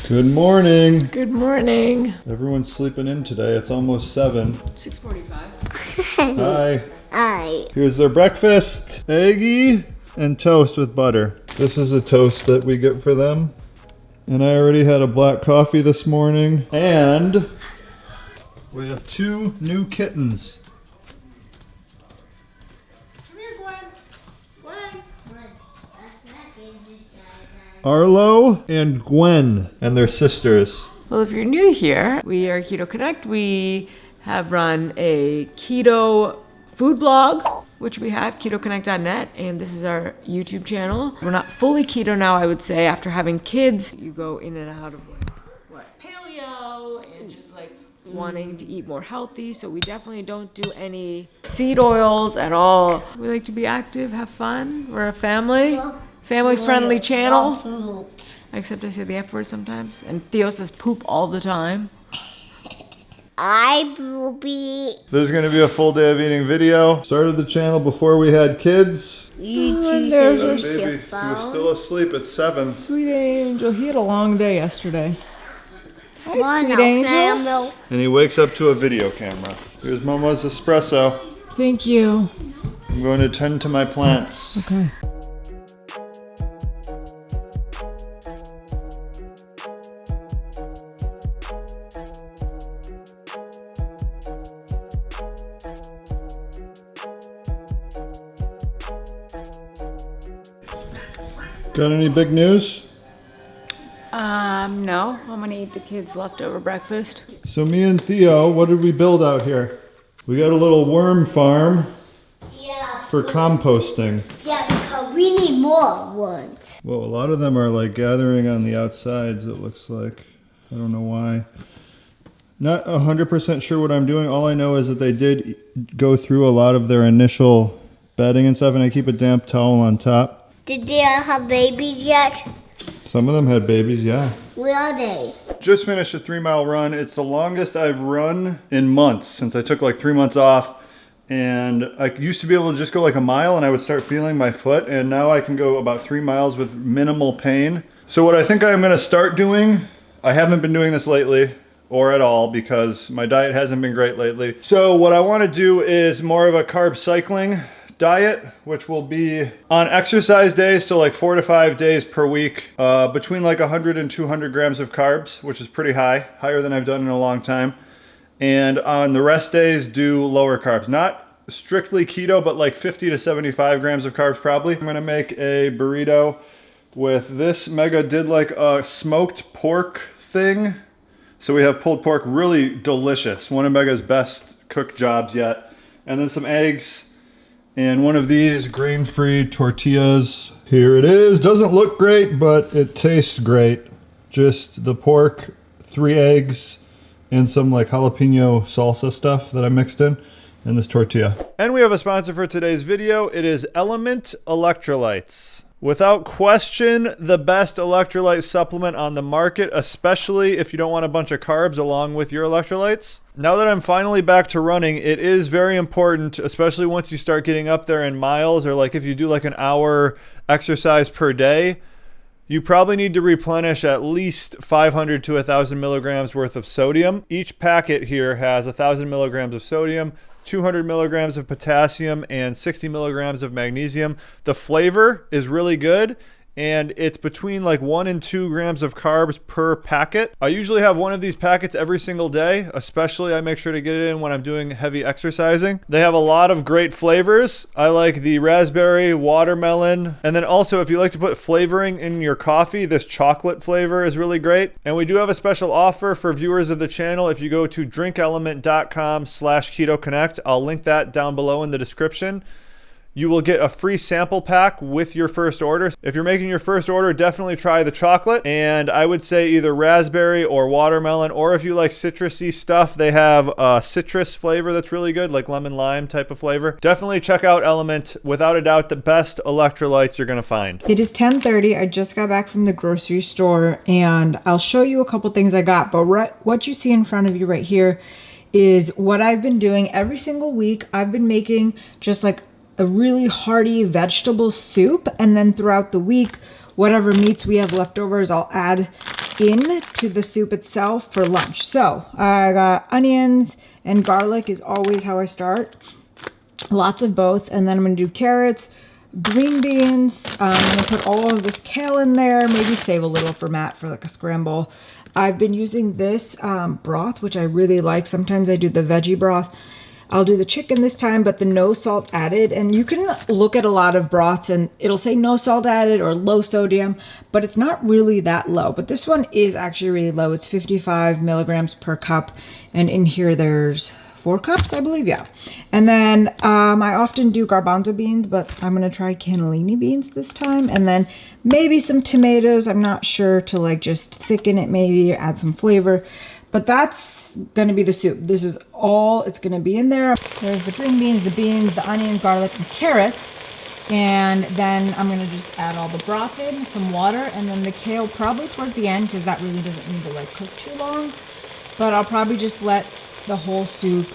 Good morning. Good morning. Everyone's sleeping in today. It's almost 7. 6:45. Hi. Hi. Here's their breakfast. Eggy and toast with butter. This is a toast that we get for them. And I already had a black coffee this morning. And we have 2 new kittens. Come here, Gwen. Gwen. Arlo and Gwen and their sisters. Well, if you're new here, we are Keto Connect. We have run a keto food blog, which we have, ketoconnect.net, and this is our YouTube channel. We're not fully keto now, I would say. After having kids, you go in and out of paleo and just wanting to eat more healthy. So we definitely don't do any seed oils at all. We like to be active, have fun. We're a family-friendly channel. Except I say the F word sometimes. And Theo says poop all the time. I will be. This is going to be a full day of eating video. Started the channel before we had kids. There's our Baby, he was still asleep at 7. sweet angel. He had a long day yesterday. Hi, One sweet angel. And he wakes up to a video camera. Here's Mama's espresso. Thank you. I'm going to tend to my plants. Okay. Got any big news? No. I'm gonna eat the kids' leftover breakfast. So me and Theo, what did we build out here? We got a little worm farm for composting. Yeah, because we need more ones. Well, a lot of them are gathering on the outsides, it looks like. I don't know why. Not 100% sure what I'm doing. All I know is that they did go through a lot of their initial bedding and stuff, and I keep a damp towel on top. Did they have babies yet? Some of them had babies, yeah. Where are they? Just finished a 3-mile run. It's the longest I've run in months since I took 3 months off. And I used to be able to just go a mile and I would start feeling my foot. And now I can go about 3 miles with minimal pain. So what I think I'm gonna start doing, I haven't been doing this lately or at all because my diet hasn't been great lately. So what I wanna do is more of a carb cycling diet, which will be on exercise days, so 4 to 5 days per week, between 100 and 200 grams of carbs, which is pretty high, higher than I've done in a long time. And on the rest days, do lower carbs. Not strictly keto, but 50 to 75 grams of carbs probably. I'm gonna make a burrito with this. Mega did a smoked pork thing. So we have pulled pork, really delicious. One of Mega's best cook jobs yet. And then some eggs, and one of these grain-free tortillas. Here it is. Doesn't look great, but it tastes great. Just the pork, 3 eggs, and some jalapeno salsa stuff that I mixed in, and this tortilla. And we have a sponsor for today's video. It is Element Electrolytes. Without question, the best electrolyte supplement on the market, especially if you don't want a bunch of carbs along with your electrolytes. Now that I'm finally back to running, it is very important, especially once you start getting up there in miles, or if you do an hour exercise per day, you probably need to replenish at least 500 to 1,000 milligrams worth of sodium. Each packet here has 1,000 milligrams of sodium, 200 milligrams of potassium, and 60 milligrams of magnesium. The flavor is really good, and it's between 1 and 2 grams of carbs per packet. I usually have one of these packets every single day, especially I make sure to get it in when I'm doing heavy exercising. They have a lot of great flavors. I like the raspberry, watermelon, and then also if you like to put flavoring in your coffee, this chocolate flavor is really great. And we do have a special offer for viewers of the channel. If you go to drinkelement.com/KetoConnect, I'll link that down below in the description. You will get a free sample pack with your first order. If you're making your first order, definitely try the chocolate. And I would say either raspberry or watermelon, or if you like citrusy stuff, they have a citrus flavor that's really good, like lemon lime type of flavor. Definitely check out Element. Without a doubt, the best electrolytes you're gonna find. It is 10:30. I just got back from the grocery store and I'll show you a couple things I got. But what you see in front of you right here is what I've been doing every single week. I've been making just a really hearty vegetable soup, and then throughout the week, whatever meats we have leftovers, I'll add into the soup itself for lunch. So I got onions and garlic is always how I start. Lots of both. And then I'm going to do carrots, green beans. I'm going to put all of this kale in there. Maybe save a little for Matt for like a scramble. I've been using this broth, which I really like. Sometimes I do the veggie broth. I'll do the chicken this time, but the no salt added. And you can look at a lot of broths and it'll say no salt added or low sodium, but it's not really that low. But this one is actually really low. It's 55 milligrams per cup. And in here there's 4 cups, I believe, yeah. And then I often do garbanzo beans, but I'm gonna try cannellini beans this time. And then maybe some tomatoes. I'm not sure, to like just thicken it, maybe add some flavor. But that's gonna be the soup. This is all it's gonna be in there. There's the green beans, the onion, garlic, and carrots. And then I'm gonna just add all the broth in, some water, and then the kale probably towards the end because that really doesn't need to like cook too long. But I'll probably just let the whole soup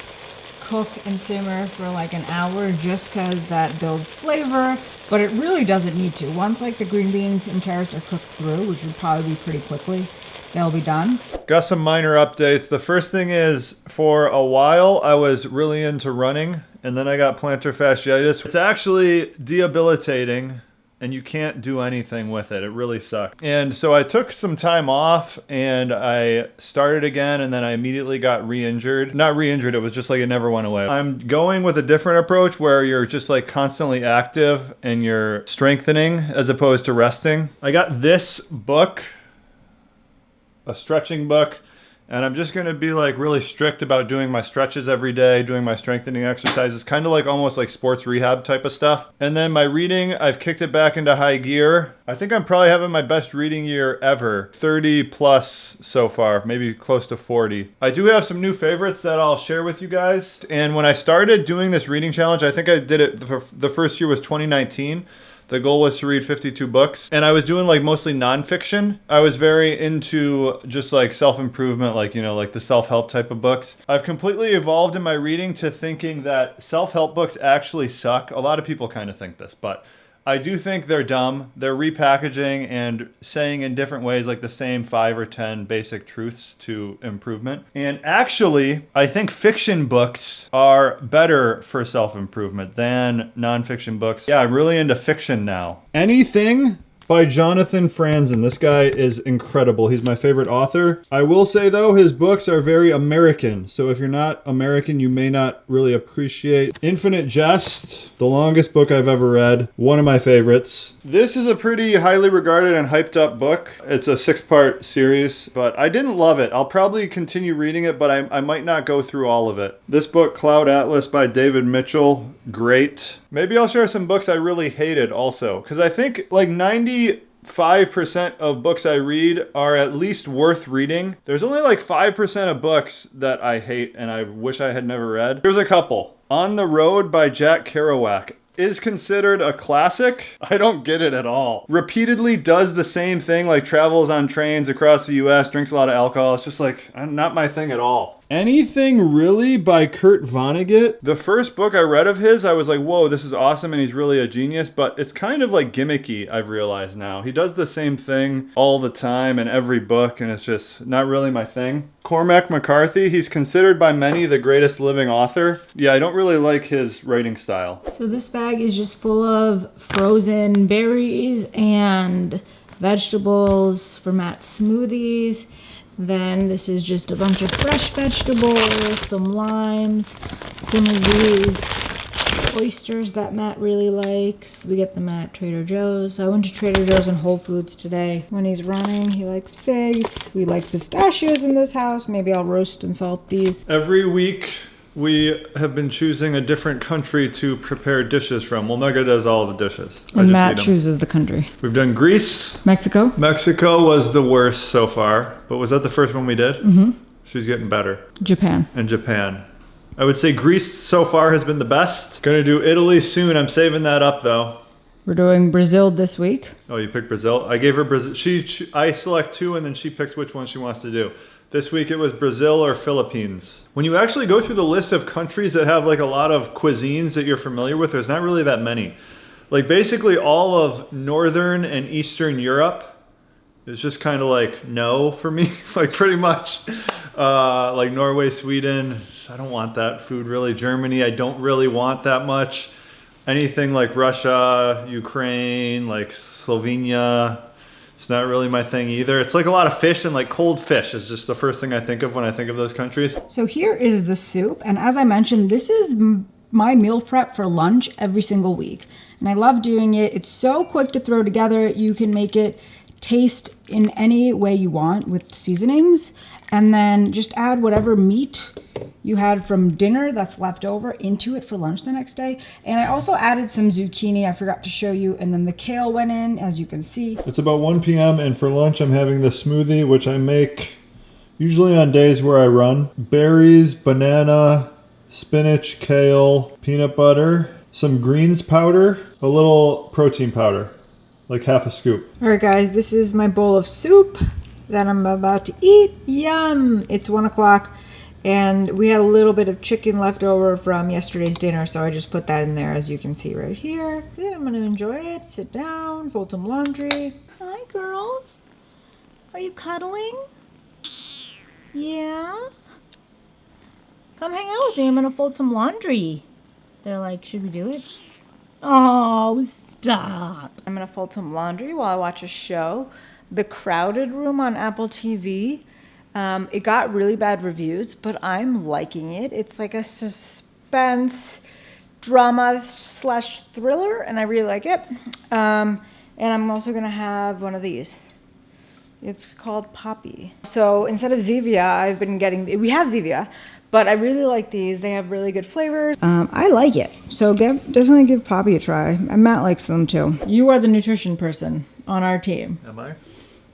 cook and simmer for like an hour just because that builds flavor, but it really doesn't need to. Once like the green beans and carrots are cooked through, which would probably be pretty quickly, they'll be done. Got some minor updates. The first thing is, for a while I was really into running and then I got plantar fasciitis. It's actually debilitating and you can't do anything with it. It really sucked. And so I took some time off and I started again, and then I immediately got re-injured. Not re-injured, it was just like it never went away. I'm going with a different approach where you're just like constantly active and you're strengthening as opposed to resting. I got this book, a stretching book, and I'm just gonna be like really strict about doing my stretches every day, doing my strengthening exercises, kind of like almost like sports rehab type of stuff. And then my reading, I've kicked it back into high gear. I think I'm probably having my best reading year ever. 30 plus so far, maybe close to 40. I do have some new favorites that I'll share with you guys. And when I started doing this reading challenge, I think I did it, the first year was 2019. The goal was to read 52 books, and I was doing like mostly nonfiction. I was very into just like self-improvement, like, you know, like the self-help type of books. I've completely evolved in my reading to thinking that self-help books actually suck. A lot of people kind of think this, but I do think they're dumb. They're repackaging and saying in different ways like the same 5 or 10 basic truths to improvement. And actually, I think fiction books are better for self-improvement than nonfiction books. Yeah, I'm really into fiction now. Anything by Jonathan Franzen. This guy is incredible. He's my favorite author. I will say though, his books are very American. So if you're not American, you may not really appreciate Infinite Jest, the longest book I've ever read. One of my favorites. This is a pretty highly regarded and hyped up book. It's a 6-part series, but I didn't love it. I'll probably continue reading it, but I might not go through all of it. This book, Cloud Atlas by David Mitchell, great. Maybe I'll share some books I really hated also, because I think like 95% of books I read are at least worth reading. There's only like 5% of books that I hate and I wish I had never read. Here's a couple. On the Road by Jack Kerouac is considered a classic. I don't get it at all. Repeatedly does the same thing, like travels on trains across the US, drinks a lot of alcohol. It's just like not my thing at all. Anything Really by Kurt Vonnegut. The first book I read of his, I was like, whoa, this is awesome and he's really a genius, but it's kind of like gimmicky, I've realized now. He does the same thing all the time in every book and it's just not really my thing. Cormac McCarthy, he's considered by many the greatest living author. Yeah, I don't really like his writing style. So this bag is just full of frozen berries and vegetables for Matt's smoothies. Then this is just a bunch of fresh vegetables, some limes, some of these oysters that Matt really likes. We get them at Trader Joe's. So I went to Trader Joe's and Whole Foods today. When he's running, he likes figs. We like pistachios in this house. Maybe I'll roast and salt these. Every week we have been choosing a different country to prepare dishes from. Well, Mega does all the dishes. And Matt chooses the country. We've done Greece. Mexico. Mexico was the worst so far, but was that the first one we did? Mm-hmm. She's getting better. Japan. And Japan. I would say Greece so far has been the best. Gonna do Italy soon. I'm saving that up though. We're doing Brazil this week. Oh, you picked Brazil? I gave her Brazil. I select 2 and then she picks which one she wants to do. This week it was Brazil or Philippines. When you actually go through the list of countries that have like a lot of cuisines that you're familiar with, there's not really that many. Like basically all of Northern and Eastern Europe it's just kind of like no for me, like pretty much. Like Norway, Sweden, I don't want that food really. Germany, I don't really want that much. Anything like Russia, Ukraine, like Slovenia, it's not really my thing either. It's like a lot of fish, and like cold fish is just the first thing I think of when I think of those countries. So here is the soup. And as I mentioned, this is my meal prep for lunch every single week. And I love doing it. It's so quick to throw together. You can make it taste in any way you want with seasonings. And then just add whatever meat you had from dinner that's left over into it for lunch the next day. And I also added some zucchini, I forgot to show you, and then the kale went in, as you can see. It's about 1 p.m. and for lunch I'm having the smoothie, which I make usually on days where I run. Berries, banana, spinach, kale, peanut butter, some greens powder, a little protein powder, like half a scoop. All right, guys, this is my bowl of soup that I'm about to eat. Yum! It's 1 o'clock, and we had a little bit of chicken left over from yesterday's dinner, so I just put that in there, as you can see right here. Then I'm gonna enjoy it, sit down, fold some laundry. Hi, girls. Are you cuddling? Yeah? Come hang out with me. I'm gonna fold some laundry. They're like, should we do it? Oh, stop. I'm gonna fold some laundry while I watch a show. The Crowded Room on Apple TV. It got really bad reviews, but I'm liking it. It's like a suspense drama / thriller, and I really like it. And I'm also gonna have one of these. It's called Poppy. So instead of Zevia, I've been getting, we have Zevia, but I really like these. They have really good flavors. I like it. So definitely give Poppy a try. And Matt likes them too. You are the nutrition person on our team. Am I?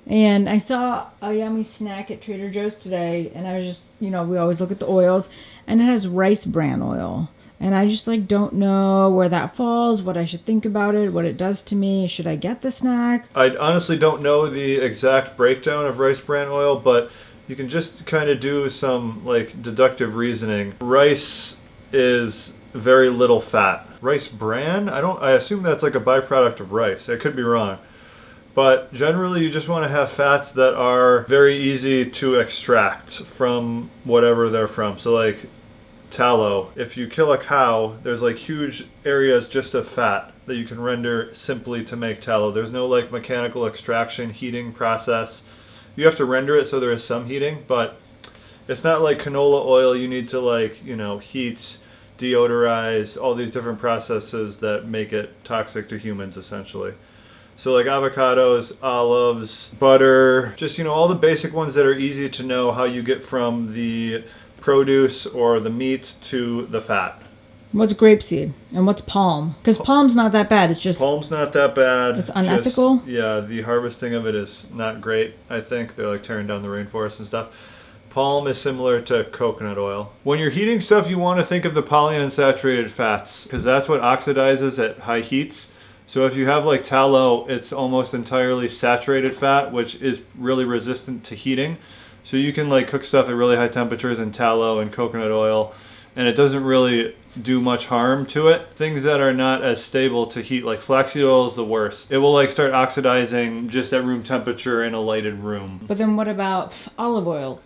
And I saw a yummy snack at Trader Joe's today, and I was just, you know, we always look at the oils, and it has rice bran oil. And I just like don't know where that falls, what I should think about it, what it does to me. Should I get the snack? I honestly don't know the exact breakdown of rice bran oil, but you can just kind of do some like deductive reasoning. Rice is very little fat. Rice bran? I assume that's like a byproduct of rice. I could be wrong. But generally you just want to have fats that are very easy to extract from whatever they're from. So like tallow. If you kill a cow, there's like huge areas just of fat that you can render simply to make tallow. There's no like mechanical extraction, heating process. You have to render it so there is some heating, but it's not like canola oil. You need to like, you know, heat, deodorize, all these different processes that make it toxic to humans essentially. So like avocados, olives, butter, just, you know, all the basic ones that are easy to know how you get from the produce or the meat to the fat. What's grapeseed and what's palm? Because palm's not that bad. It's just palm's not that bad. It's unethical. Yeah, the harvesting of it is not great. I think they're like tearing down the rainforest and stuff. Palm is similar to coconut oil. When you're heating stuff, you want to think of the polyunsaturated fats because that's what oxidizes at high heats. So if you have like tallow, it's almost entirely saturated fat, which is really resistant to heating. So you can like cook stuff at really high temperatures in tallow and coconut oil, and it doesn't really do much harm to it. Things that are not as stable to heat, like flaxseed oil is the worst. It will like start oxidizing just at room temperature in a lighted room. But then what about olive oil?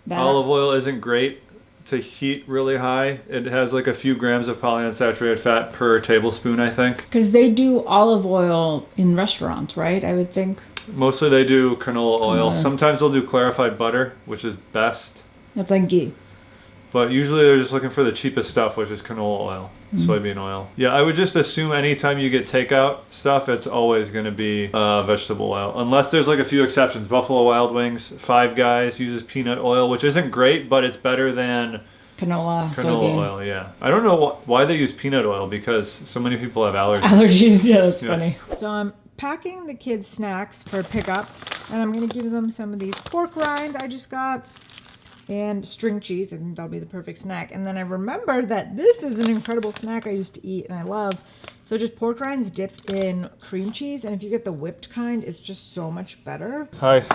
Olive oil isn't great to heat really high. It has like a few grams of polyunsaturated fat per tablespoon, I think. Because they do olive oil in restaurants, right? I would think. Mostly they do canola oil. Sometimes they'll do clarified butter, which is best. That's like ghee. But usually they're just looking for the cheapest stuff, which is canola oil, soybean oil. Yeah, I would just assume anytime you get takeout stuff, it's always going to be vegetable oil. Unless there's like a few exceptions. Buffalo Wild Wings, Five Guys uses peanut oil, which isn't great, but it's better than canola soybean oil, yeah. I don't know why they use peanut oil because so many people have allergies. Allergies, yeah, that's funny. So I'm packing the kids' snacks for pickup, and I'm going to give them some of these pork rinds I just got. And string cheese, I think that'll be the perfect snack. And then I remembered that this is an incredible snack I used to eat and I love. So just pork rinds dipped in cream cheese, and if you get the whipped kind, it's just so much better. Hi.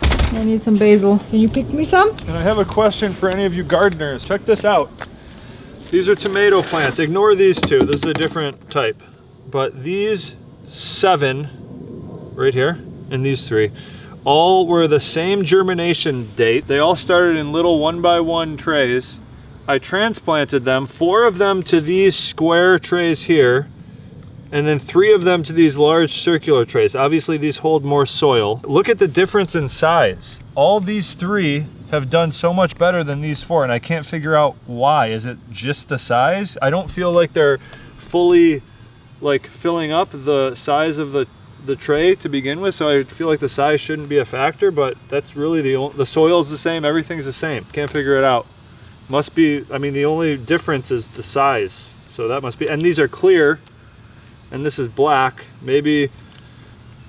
I need some basil. Can you pick me some? And I have a question for any of you gardeners. Check this out. These are tomato plants. Ignore these two. This is a different type. But these 7 right here and these 3 all were the same germination date. They all started in little 1x1 trays. I transplanted them, 4 of them to these square trays here, and then 3 of them to these large circular trays. Obviously these hold more soil. Look at the difference in size. All these 3 have done so much better than these 4, and I can't figure out why. Is it just the size? I don't feel like they're fully like filling up the size of the tray to begin with, so I feel like the size shouldn't be a factor, but that's really the soil's the same, everything's the same. Can't figure it out. Must be, I mean, the only difference is the size. So that must be, and these are clear, and this is black. Maybe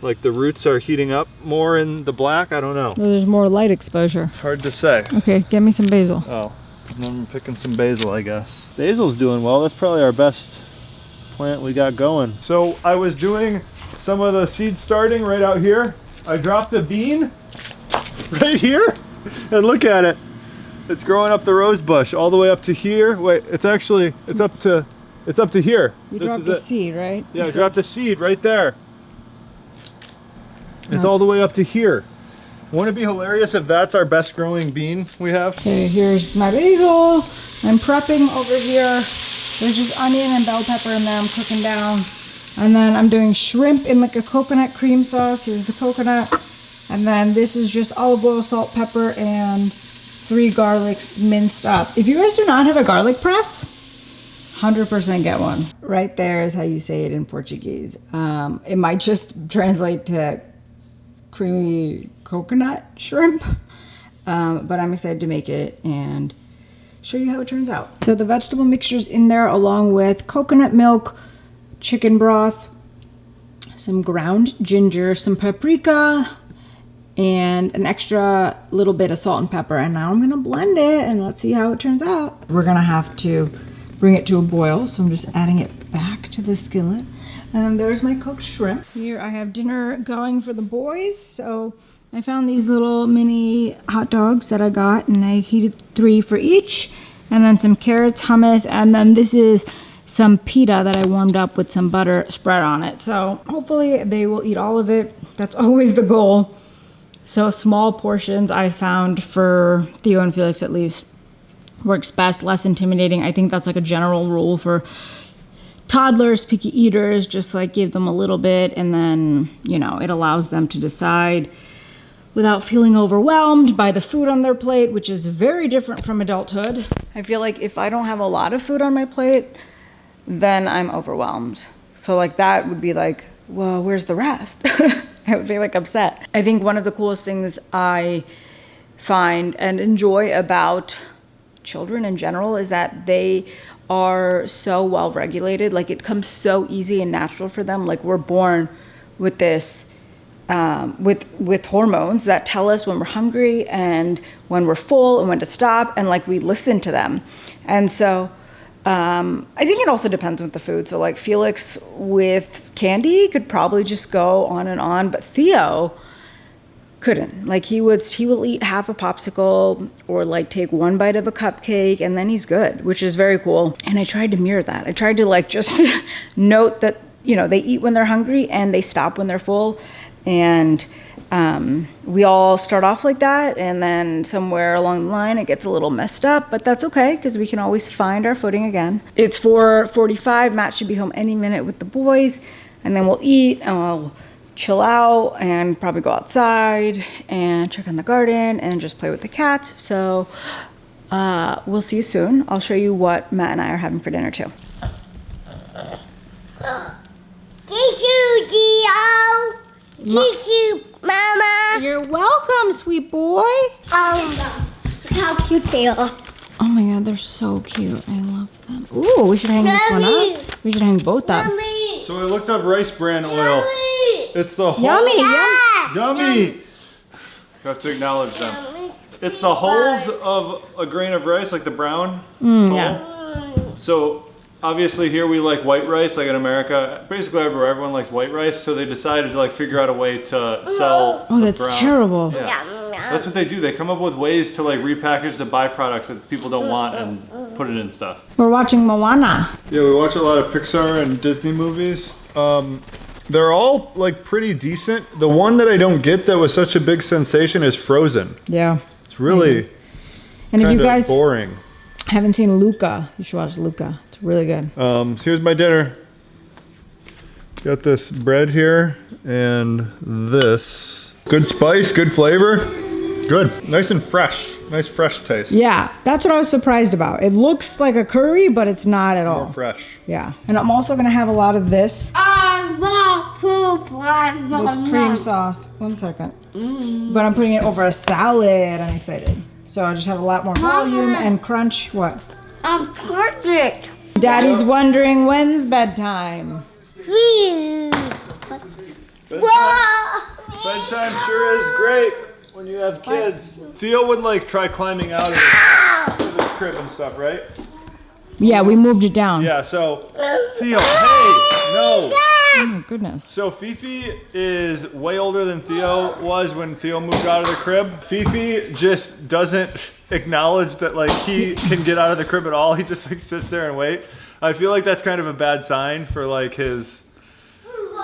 like the roots are heating up more in the black, I don't know. There's more light exposure. It's hard to say. Okay, get me some basil. Oh, I'm picking some basil, I guess. Basil's doing well. That's probably our best plant we got going. So I was doing some of the seed starting right out here. I dropped a bean right here, and look at it. It's growing up the rose bush all the way up to here. Wait, it's up to here. You This dropped is a it. seed, right? Yeah, I dropped a seed right there. It's all the way up to here. Wouldn't it be hilarious if that's our best growing bean we have? Okay, here's my basil. I'm prepping over here. There's just onion and bell pepper in there I'm cooking down. And then I'm doing shrimp in like a coconut cream sauce. Here's the coconut. And then this is just olive oil, salt, pepper, and 3 garlics minced up. If you guys do not have a garlic press, 100% get one. Right there is how you say it in Portuguese. It might just translate to creamy coconut shrimp, but I'm excited to make it and show you how it turns out. So the vegetable mixture's in there along with coconut milk, chicken broth, some ground ginger, some paprika, and an extra little bit of salt and pepper. And now I'm gonna blend it and let's see how it turns out. We're gonna have to bring it to a boil, so I'm just adding it back to the skillet. And then there's my cooked shrimp. Here I have dinner going for the boys. So I found these little mini hot dogs that I got, and I heated 3 for each. And then some carrots, hummus, and then this is some pita that I warmed up with some butter spread on it. So hopefully they will eat all of it. That's always the goal. So small portions I found for Theo and Felix at least works best, less intimidating. I think that's like a general rule for toddlers, picky eaters, just like give them a little bit and then, you know, it allows them to decide without feeling overwhelmed by the food on their plate, which is very different from adulthood. I feel like if I don't have a lot of food on my plate, then I'm overwhelmed. So like that would be like, well, where's the rest? I would be like upset. I think one of the coolest things I find and enjoy about children in general is that they are so well regulated. Like it comes so easy and natural for them. Like we're born with this with hormones that tell us when we're hungry and when we're full and when to stop, and like we listen to them. And so I think it also depends with the food. So like Felix with candy could probably just go on and on, but Theo couldn't. Like he will eat half a popsicle or like take 1 bite of a cupcake and then he's good, which is very cool. And I tried to mirror that. I tried to like just note that, you know, they eat when they're hungry and they stop when they're full. And we all start off like that, and then somewhere along the line it gets a little messed up, but that's okay because we can always find our footing again. It's 4:45. Matt should be home any minute with the boys, and then we'll eat and we'll chill out and probably go outside and check on the garden and just play with the cats. So we'll see you soon. I'll show you what Matt and I are having for dinner too. Thank you, Dio. Thank you, Mama. You're welcome, sweet boy. Look how cute they are. Oh my god, they're so cute. I love them. Ooh, we should hang this one Mommy. up. We should hang both up. Mommy. So I looked up rice bran oil. Mommy. It's the whole Yummy, Yummy! You have to acknowledge them. It's the hulls of a grain of rice, like the brown hull. yeah. So obviously here we like white rice, like in America. Basically everywhere, everyone likes white rice. So they decided to like figure out a way to sell Oh, the that's brown. terrible. Yeah. That's what they do. They come up with ways to like repackage the byproducts that people don't want and put it in stuff. We're watching Moana. Yeah, we watch a lot of Pixar and Disney movies. They're all like pretty decent. The one that I don't get that was such a big sensation is Frozen. Yeah. It's really And if you guys boring. haven't seen Luca, you should watch Luca. It's really good. So here's my dinner. Got this bread here and this. Good spice, good flavor. Good, nice and fresh. Nice fresh taste. Yeah, that's what I was surprised about. It looks like a curry, but it's not at all. More fresh. Yeah, and I'm also gonna have a lot of this. I want poop. This cream sauce. 1 second. But I'm putting it over a salad. I'm excited. So I just have a lot more volume and crunch. What? I'm perfect. Daddy's wondering when's bedtime. Bedtime sure is great when you have kids. Theo would like try climbing out of his crib and stuff, right? Yeah, we moved it down. Yeah, so Theo, hey, no. Oh my goodness. So Fifi is way older than Theo was when Theo moved out of the crib. Fifi just doesn't acknowledge that like he can get out of the crib at all. He just like sits there and wait. I feel like that's kind of a bad sign for like his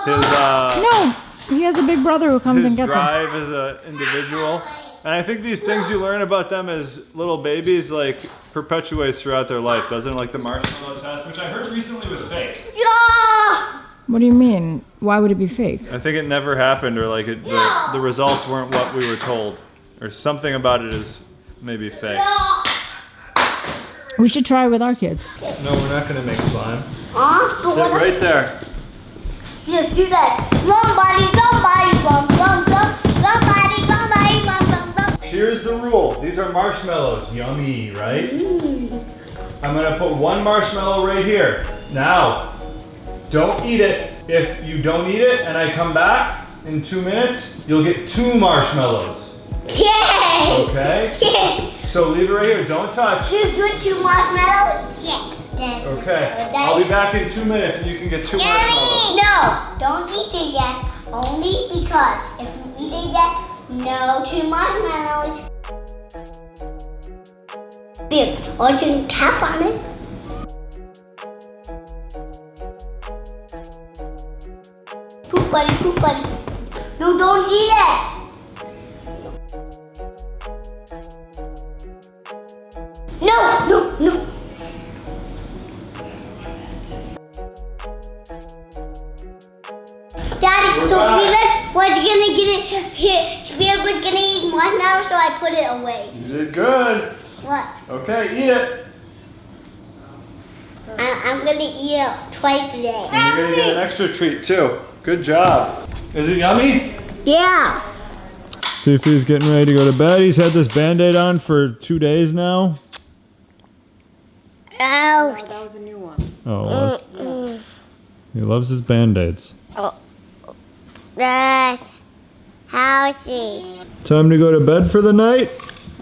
No, he has a big brother who comes his and gets him. drive as an individual. And I think these things you learn about them as little babies like perpetuates throughout their life, doesn't it? Like the marshmallow test, which I heard recently was fake. What do you mean? Why would it be fake? I think it never happened, or like the results weren't what we were told, or something about it is maybe fake. We should try it with our kids. No, we're not gonna make slime. Sit right there. Yeah, do that. Somebody. Here's the rule. These are marshmallows. Yummy, right? I'm gonna put one marshmallow right here. Now, don't eat it. If you don't eat it and I come back in 2 minutes, you'll get 2 marshmallows. Yay! Okay? Yay! So leave it right here. Don't touch. Should we do 2 marshmallows? Yeah. Then Okay. I'll be back in 2 minutes and you can get 2 marshmallows. No, don't eat it yet. Only because if you eat it yet, no 2 marshmallows. Here, or you can tap on it. Poop buddy, poop buddy. No, don't eat it. No. Daddy, so Felix was gonna get it here. Felix was gonna eat marshmallow, so I put it away. You did good. What? Okay, eat it. I'm gonna eat it twice today. And you're gonna get an extra treat too. Good job. Is it yummy? Yeah. Fifi's getting ready to go to bed. He's had this Band-Aid on for 2 days now. Ouch. That was a new one. Oh, he loves his Band-Aids. That's healthy. Time to go to bed for the night?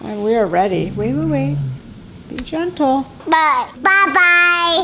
And we are ready. Wait. Be gentle. Bye. Bye.